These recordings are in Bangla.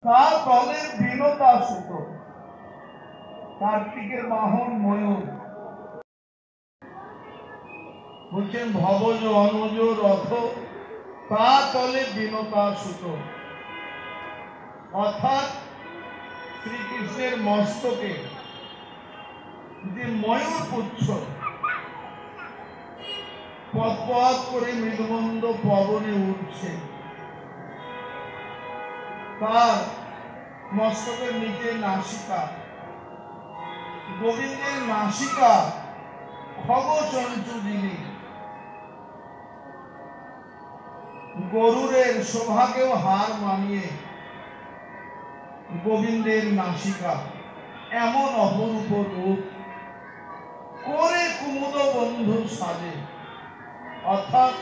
তা তলে বিনতা সুত, কার্তিকের বাহন ময়ূর। বলছেন ভবজ অনুজ রথ, তা তলে বিনতা সুত। অর্থাৎ শ্রীকৃষ্ণের মস্তকে যে ময়ূর পুচ্ছ পথ পথ করে মৃদুমন্দ পবনে উঠছে, তার মস্তকের নিচে নাসিকা, গোবিন্দের নাসিকা খগ চঞ্চুদিনী, গরুরের শোভাকেও হার মানিয়ে গোবিন্দের নাসিকা, এমন অপরূপ রূপ করে কুমুদ বন্ধু সাজে। অর্থাৎ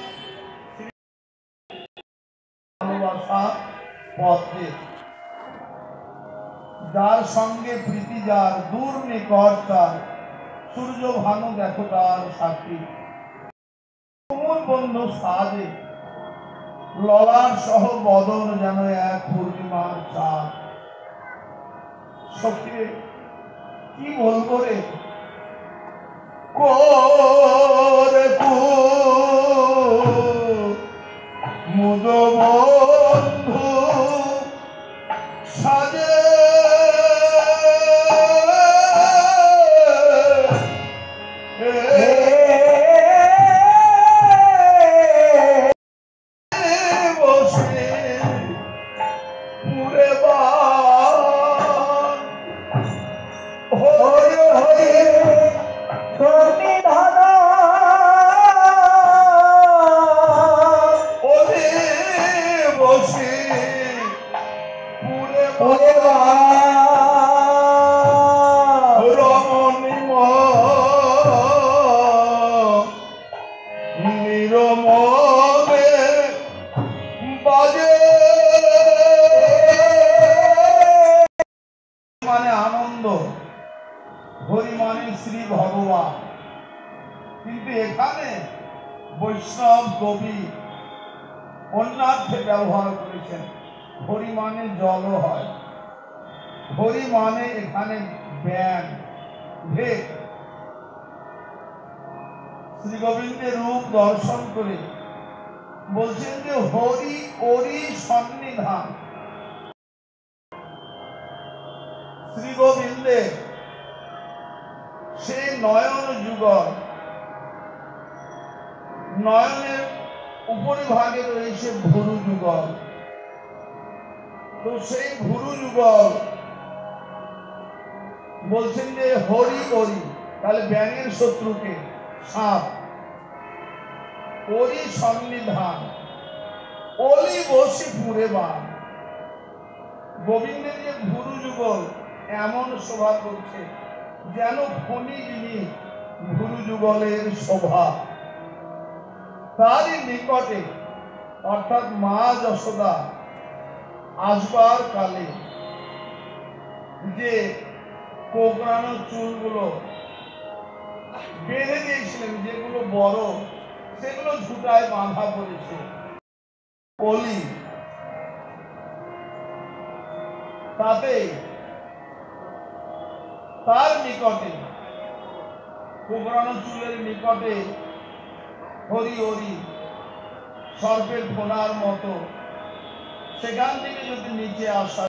ভালোবাসা পথে যার সঙ্গে প্রীতি, যার দূর নিকট তার, সূর্য ভানু দেখো তার সাক্ষী। কুমুদ বন্ধু সাজে, ললাট সহ বদন যেন এক পূর্ণিমার চাঁদ। সখী কি বলবো রে, করে মুদ বন্ধু সাজে, বসে পুরে হরে হরে ধর্মী ধারা ওরে বসে পুরে রমণী নিরমে বাজে, মানে আনন্দ, হরি মানে শ্রী ভগবান। কিন্তু এখানে বৈষ্ণব কবি অন্যার্থে ব্যবহার করেছেন। হরি মানে জল হয়, হরি মানে এখানে জ্ঞান ভেদ। শ্রী গোবিন্দের রূপ দর্শন করে বলছেন যে হরি ওরি সন্নিধান। শ্রী গোবিন্দের সেই নয়ন যুগল, নয়নের উপরিভাগে রয়েছে ভুরু যুগল। তো সেই ভুরু যুগল বলছেন যে হরি ওরি, তাহলে ব্যাঙের শত্রুকে সাপ, ওরি সন্নিধান, অলি বসি পুরে বান। গোবিন্দের যে ভুরু যুগল এমন শোভা করছে যেন ফণি যিনি ভুরু যুগলের শোভা। তারই নিকটে অর্থাৎ মা যশোদা আসবার কালে যে কোঁকড়ানো চুলগুলো বেঁধে দিয়েছিলেন, যেগুলো বড় সেগুলো ঝুটায় বাঁধা পড়েছে, কলি তাতে তার নিকটে কোঁকড়ানো চুলের নিকটে হরি হরি সর্পের ফোনার মতো, সেখান থেকে যদি নিচে আসা